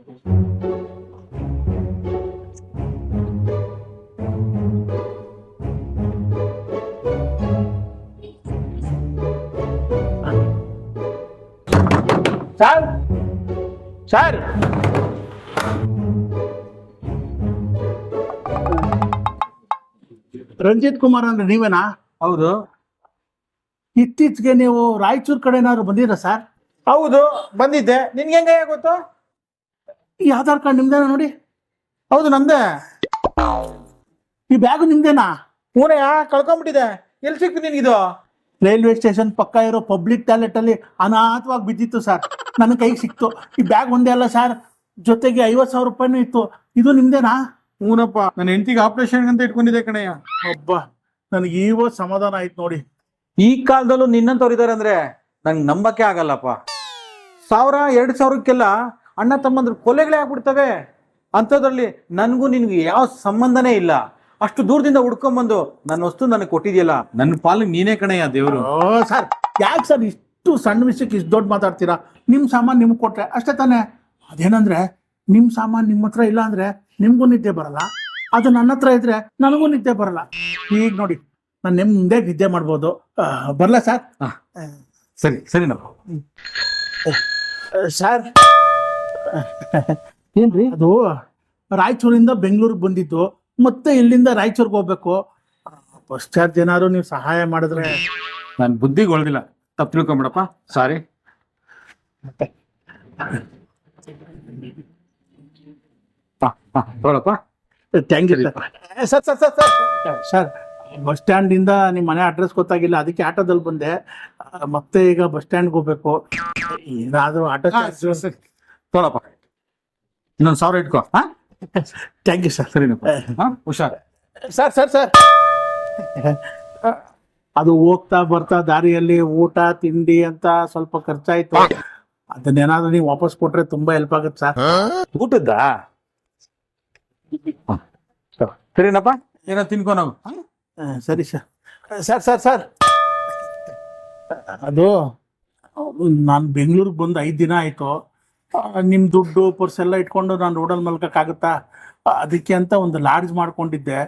Sir sir Ranjit Kumar ಅಂದ್ರೆ ನೀವೇನಾ? ಹೌದು. ಇತ್ತೀಚೆಗೆ ನೀವು ರಾಯಚೂರು ಕಡೆ ಏನಾದ್ರು ಬಂದಿರಾ ಸರ್? ಹೌದು ಬಂದಿದ್ದೆ. ನಿನ್ಗೆ ಹೆಂಗೆ ಗೊತ್ತು? ಈ ಆಧಾರ್ ಕಾರ್ಡ್ ನಿಮ್ದೇನಾ ನೋಡಿ. ಹೌದು ನಂದೇ. ಈ ಬ್ಯಾಗು ನಿಮ್ದೇನಾ? ಹೂನಯ್ಯ, ಕಳ್ಕೊಂಡ್ಬಿಟ್ಟಿದೆ. ಎಲ್ಲಿ ಸಿಕ್ತು ನಿನ್ಗಿದು? ರೈಲ್ವೆ ಸ್ಟೇಷನ್ ಪಕ್ಕ ಇರೋ ಪಬ್ಲಿಕ್ ಟಾಯ್ಲೆಟ್ ಅಲ್ಲಿ ಅನಾಥವಾಗಿ ಬಿದ್ದಿತ್ತು ಸರ್. ನನ್ನ ಕೈಗೆ ಸಿಕ್ತು. ಈ ಬ್ಯಾಗ್ ಒಂದೇ ಅಲ್ಲ ಸರ್, ಜೊತೆಗೆ 50,000 ರೂಪಾಯಿನೂ ಇತ್ತು. ಇದು ನಿಮ್ದೇನಾ? ಹೂನಪ್ಪ, ನನ್ನ ಹೆಂಡತಿಗೆ ಆಪರೇಷನ್ ಅಂತ ಇಟ್ಕೊಂಡಿದ್ದೆ ಕಣಯ್ಯ. ಒಬ್ಬ ನನಗೆ ಇವತ್ತು ಸಮಾಧಾನ ಆಯ್ತು ನೋಡಿ. ಈ ಕಾಲದಲ್ಲೂ ನಿನ್ನಂತವ್ರು ಇದಾರೆ ಅಂದ್ರೆ ನಂಗೆ ನಂಬಕ್ಕೆ ಆಗಲ್ಲಪ್ಪ. 1,000-2,000ಕ್ಕೆಲ್ಲ ಅಣ್ಣ ತಮ್ಮಂದ್ರ ಕೊಲೆಗಳೇ ಆಗ್ಬಿಡ್ತವೆ. ಅಂಥದ್ರಲ್ಲಿ ನನಗೂ ನಿನ್ಗೆ ಯಾವ ಸಂಬಂಧನೇ ಇಲ್ಲ. ಅಷ್ಟು ದೂರದಿಂದ ಹುಡ್ಕೊಂಬಂದು ನನ್ನ ವಸ್ತು ನನಗೆ ಕೊಟ್ಟಿದ್ಯಲ್ಲ, ನನ್ನ ಪಾಲಿಗೆ ನೀನೇ ಕಣಯ್ಯ ದೇವ್ರು. ಓ ಸರ್, ಯಾಕೆ ಸರ್ ಇಷ್ಟು ಸಣ್ಣ ವಿಷಯಕ್ಕೆ ಇಷ್ಟು ದೊಡ್ಡ ಮಾತಾಡ್ತೀರಾ? ನಿಮ್ಮ ಸಾಮಾನು ನಿಮ್ಗೆ ಕೊಟ್ರೆ ಅಷ್ಟೇ ತಾನೇ. ಅದೇನಂದ್ರೆ ನಿಮ್ಮ ಸಾಮಾನು ನಿಮ್ಮ ಹತ್ರ ಇಲ್ಲ ಅಂದ್ರೆ ನಿಮ್ಗೂ ನಿದ್ದೆ ಬರಲ್ಲ, ಅದು ನನ್ನ ಹತ್ರ ಇದ್ರೆ ನನಗೂ ನಿದ್ದೆ ಬರಲ್ಲ. ಈಗ ನೋಡಿ, ನಾನು ನಿಮ್ದೇ ನಿದ್ದೆ ಮಾಡ್ಬೋದು. ಬರಲ್ಲ ಸರ್? ಸರಿ ಸರಿನಪ್ಪ. ಸರ್ ಏನ್ರಿ ಅದು? ರಾಯಚೂರಿಂದ ಬೆಂಗಳೂರಿಗೆ ಬಂದಿದ್ದು, ಮತ್ತೆ ಇಲ್ಲಿಂದ ರಾಯಚೂರ್ಗೆ ಹೋಗ್ಬೇಕು. ಬಸ್ ಚಾರ್ಜ್ ಏನಾದ್ರು ನೀವು ಸಹಾಯ ಮಾಡಿದ್ರೆ. ನಾನು ಬುದ್ಧಿಗೆ ಹೊಳ್ದಿಲ್ಲ, ತಪ್ಪು ತಿಳ್ಕೊಂಬಿಡಪ್ಪ. ಸಾರಿ. ತಗೊಳಪ್ಪ. Thank you sir. Sir sir sir sir bus ಸ್ಟ್ಯಾಂಡಿಂದ ನಿಮ್ಮ ಮನೆ ಅಡ್ರೆಸ್ ಗೊತ್ತಾಗಿಲ್ಲ, ಅದಕ್ಕೆ ಆಟೋದಲ್ಲಿ ಬಂದೆ. ಮತ್ತೆ ಈಗ ಬಸ್ ಸ್ಟ್ಯಾಂಡ್ಗೆ ಹೋಗ್ಬೇಕು. ಏನಾದರೂ ಆಟೋ ಚಾರ್ಜ್. ತಗೊಳಪ್ಪ, ಇನ್ನೊಂದು 1,000 ಇಟ್ಕೋ. Thank you sir. ಸರಿನಪ್ಪ, ಹುಷಾರ್. ಸರ್ ಸರ್ ಸರ್ ಅದು ಹೋಗ್ತಾ ಬರ್ತಾ ದಾರಿಯಲ್ಲಿ ಊಟ ತಿಂಡಿ ಅಂತ ಸ್ವಲ್ಪ ಖರ್ಚಾಯ್ತು. ಅದನ್ನೇನಾದ್ರೂ ನೀವು ವಾಪಸ್ ಕೊಟ್ರೆ ತುಂಬಾ ಹೆಲ್ಪ್ ಆಗುತ್ತೆ ಸರ್. ಊಟದ್ದಾ? ಸರಿನಪ್ಪ, ಏನೋ ತಿನ್ಕೊ ನಾವು. ಸರಿ ಸರ್. ಸರ್ ಸರ್ ಸರ್ ಅದು ನಾನು ಬೆಂಗಳೂರಿಗೆ ಬಂದು 5 ದಿನ ಆಯಿತು. ನಿಮ್ಮ ದುಡ್ಡು ಪರ್ಸ್ ಎಲ್ಲ ಇಟ್ಕೊಂಡು ನಾನು ರೋಡಲ್ಲಿ ಮಲ್ಕೋಕ್ಕಾಗುತ್ತಾ? ಅದಕ್ಕೆ ಅಂತ ಒಂದು ಲಾಡ್ಜ್ ಮಾಡ್ಕೊಂಡಿದ್ದೆ.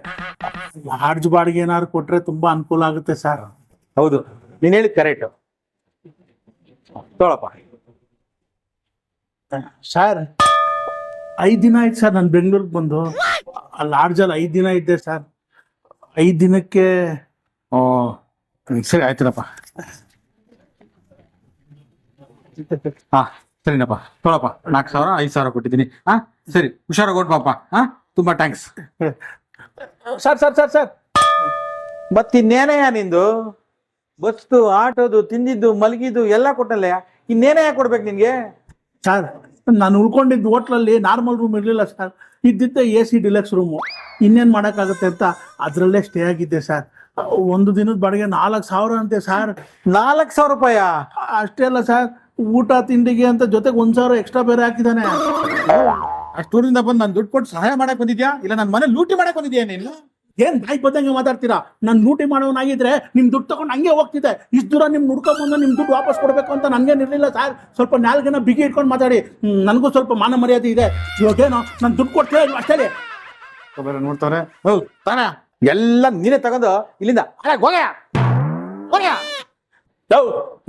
ಲಾಡ್ಜ್ ಬಾಡಿಗೆ ಏನಾದ್ರು ಕೊಟ್ರೆ ತುಂಬಾ ಅನುಕೂಲ ಆಗುತ್ತೆ ಸರ್. ಹೌದು, ನೀನು ಹೇಳಿದ್ ಕರೆಕ್ಟ್. ತಗೊಳಪ್ಪ. ಸರ್ 5 ದಿನ ಆಯ್ತು ಸರ್ ನಾನು ಬೆಂಗಳೂರಿಗೆ ಬಂದು. ಆ ಲಾಡ್ಜಲ್ಲಿ 5 ದಿನ ಇದ್ದೆ ಸರ್. 5 ದಿನಕ್ಕೆ ಸರಿ ಆಯ್ತನಪ್ಪ. ಸರಿನಪ್ಪ, ತಗೊಳಪ್ಪ. 4,000 5,000 ಕೊಟ್ಟಿದ್ದೀನಿ. ಸರಿ, ಹುಷಾರಾಗಿ ಕೊಟ್ಪಾಪ. ತುಂಬಾ thanks. Sir sir sir sir ಮತ್ತಿನ್ನೇನಯ್ಯ ನಿಂದು? ಬಸ್ದು, ಆಟೋದು, ತಿಂದಿದ್ದು, ಮಲಗಿದ್ದು ಎಲ್ಲ ಕೊಟ್ಟಲ್ಲ, ಇನ್ನೇನೇ ಕೊಡ್ಬೇಕು ನಿನ್ಗೆ? ಸರ್ ನಾನು ಉಳ್ಕೊಂಡಿದ್ದು ಹೋಟ್ಲಲ್ಲಿ ನಾರ್ಮಲ್ ರೂಮ್ ಇರಲಿಲ್ಲ ಸರ್. ಇದ್ದಿದ್ದೆ AC ಡಿಲಕ್ಸ್ ರೂಮು. ಇನ್ನೇನು ಮಾಡೋಕ್ಕಾಗುತ್ತೆ ಅಂತ ಅದರಲ್ಲೇ ಸ್ಟೇ ಆಗಿದ್ದೆ ಸರ್. ಒಂದು ದಿನದ ಬಾಡಿಗೆ 4,000 ಅಂತೆ ಸರ್. 4,000 ರೂಪಾಯ? ಅಷ್ಟೇ ಅಲ್ಲ ಸರ್, ಊಟ ತಿಂಡಿಗೆ ಅಂತ ಜೊತೆಗೆ 1,000 ಎಕ್ಸ್ಟ್ರಾ ಬೇರೆ ಹಾಕಿದ್ದಾನೆ. ಅಷ್ಟು ದೂರದಿಂದ ಬಂದು ನಾನು ದುಡ್ಡು ಕೊಟ್ಟು ಸಹಾಯ ಮಾಡಕ್ ಬಂದಿದ್ಯಾ, ಇಲ್ಲ ನನ್ನ ಮನೆ ಲೂಟಿ ಮಾಡಕ್ ಬಂದಿದ್ಯಾ ನೀನು? ಏನ್ ಬಾಯಿ ಬಂದಂಗೆ ಮಾತಾಡ್ತೀರಾ? ನಾನು ಲೂಟಿ ಮಾಡೋನಾಗಿದ್ರೆ ನಿಮ್ ದುಡ್ಡು ತಗೊಂಡು ಹಂಗೆ ಹೋಗ್ತಿದ್ದೆ. ಇಷ್ಟು ದೂರ ನಿಮ್ ಹುಡ್ಕೊಂಡ್ಬಂದು ನಿಮ್ ದುಡ್ಡು ವಾಪಸ್ ಕೊಡ್ಬೇಕು ಅಂತ ನನ್ಗೇನಿರ್ಲಿಲ್ಲ ಸರ್. ಸ್ವಲ್ಪ ನಾಲ್ಗೆನ ಬಿಗಿ ಇಟ್ಕೊಂಡು ಮಾತಾಡಿ. ನನಗೂ ಸ್ವಲ್ಪ ಮಾನ ಮರ್ಯಾದೆ ಇದೆ. ಇವಾಗೇನೋ ನಾನು ದುಡ್ಡು ಕೊಡ್ತೇ ಇಲ್ಲ ಅಷ್ಟೇ. ನೋಡ್ತಾರೆ. ಹೌದು ತಾನೇ, ಎಲ್ಲ ನೀನೇ ತಗೊಂಡು ಇಲ್ಲಿಂದ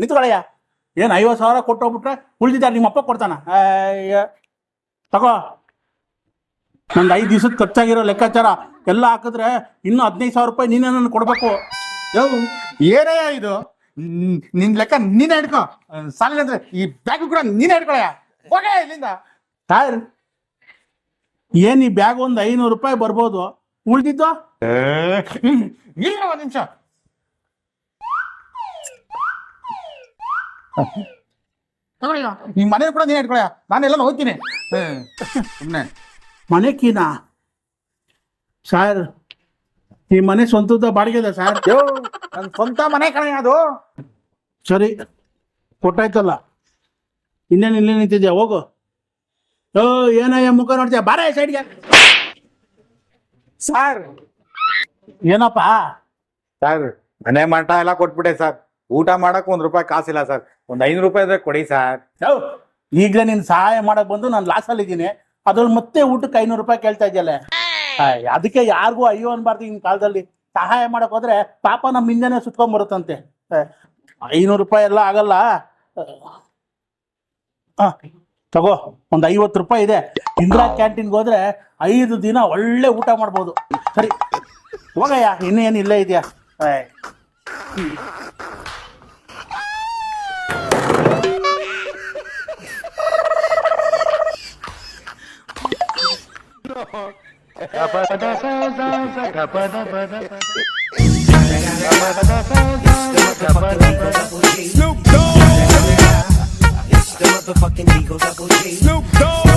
ನಿಂತ್ಕೊಳಯ್ಯ. ಏನ್ 50,000 ಕೊಟ್ಟೋಗ್ಬಿಟ್ರೆ ಉಳಿದಿದ್ದಾರೆ ನಿಮ್ಮ ಅಪ್ಪ ಕೊಡ್ತಾನ? ತಗೋ, ನಂದು 5 ದಿವಸದ ಖರ್ಚಾಗಿರೋ ಲೆಕ್ಕಾಚಾರ ಎಲ್ಲ ಹಾಕಿದ್ರೆ ಇನ್ನು 15,000 ರೂಪಾಯಿ ನೀನೇ ನನ್ನ ಕೊಡ್ಬೇಕು. ಏನಯ್ಯ ಇದು? ನಿನ್ ಲೆಕ್ಕ ನೀನೇ ಹಿಡ್ಕೊ. ಸಾಲ ಅಂದ್ರೆ ಈ ಬ್ಯಾಗ್ ಕೂಡ ನೀನೇ ಹಿಡ್ಕೊಳಯ್ಯ. ಹೋಗ ಇಲ್ಲಿಂದ. ಸರ್ ಏನ್ ಈ ಬ್ಯಾಗ್ ಒಂದು 500 ರೂಪಾಯಿ ಬರ್ಬೋದು, ಉಳಿದಿದ್ದು ಇಲ್ಲ. 1 ನಿಮಿಷ. ತಗೊಳ್ಳ, ನಿಮ್ ಮನೆ ಕೂಡ ನೀನೇ ಇಟ್ಕೊಳಯ್ಯ. ನಾನೆಲ್ಲ ಹೋಗ್ತೀನಿ ಸುಮ್ಮನೆ. ಮನೆ ಕೀನಾ ಸರ್? ಈ ಮನೆ ಸ್ವಂತದ ಬಾಡಿಗೆ ಇದೆ ಸರ್. ನನ್ನ ಸ್ವಂತ ಮನೆ ಕಣಯ್ಯ ಅದು. ಸರಿ, ಕೊಟ್ಟಾಯ್ತಲ್ಲ, ಇನ್ನೇನು ಇಲ್ಲೇ ನಿಂತಿದ್ಯಾ? ಹೋಗು. ಏನಯ್ಯ ಮುಖ ನೋಡ್ತೀಯ? ಬಾರ ಸೈಡ್ಗೆ. ಸರ್ ಏನಪ್ಪ? ಸರ್ ಮನೆ ಮಠ ಎಲ್ಲ ಕೊಟ್ಬಿಟ್ಟೆ ಸರ್. ಊಟ ಮಾಡಕ್ 1 ರೂಪಾಯಿ ಕಾಸಿಲ್ಲ ಸರ್. ಒಂದು 500 ರೂಪಾಯಿ ಇದ್ರೆ ಕೊಡಿ ಸರ್. ಈಗಲೇ ನೀನು ಸಹಾಯ ಮಾಡಕ್ ಬಂದು ನಾನು ಲಾಸಲ್ಲಿದ್ದೀನಿ, ಅದ್ರಲ್ಲಿ ಮತ್ತೆ ಊಟಕ್ಕೆ 500 ರೂಪಾಯಿ ಕೇಳ್ತಾ ಇದೆಯಲ್ಲ. ಅದಕ್ಕೆ ಯಾರಿಗೂ ಅಯ್ಯೋ ಅನ್ಬಾರ್ದು ಈಗಿನ ಕಾಲದಲ್ಲಿ. ಸಹಾಯ ಮಾಡಕ್ ಹೋದ್ರೆ ಪಾಪ ನಮ್ಮ ಹಿಂದೆನೆ ಸುತ್ಕೊಂಡ್ಬರುತ್ತಂತೆ. 500 ರೂಪಾಯಿ ಎಲ್ಲ ಆಗಲ್ಲ. ತಗೋ, ಒಂದು 50 ರೂಪಾಯಿ ಇದೆ. ಇಂದಿರಾ ಕ್ಯಾಂಟೀನ್ಗೆ ಹೋದ್ರೆ 5 ದಿನ ಒಳ್ಳೆ ಊಟ ಮಾಡ್ಬೋದು. ಸರಿ ಹೋಗಯ್ಯ, ಇನ್ನೇನು ಇಲ್ಲೇ ಇದೆಯಾ? Snoop Dogg.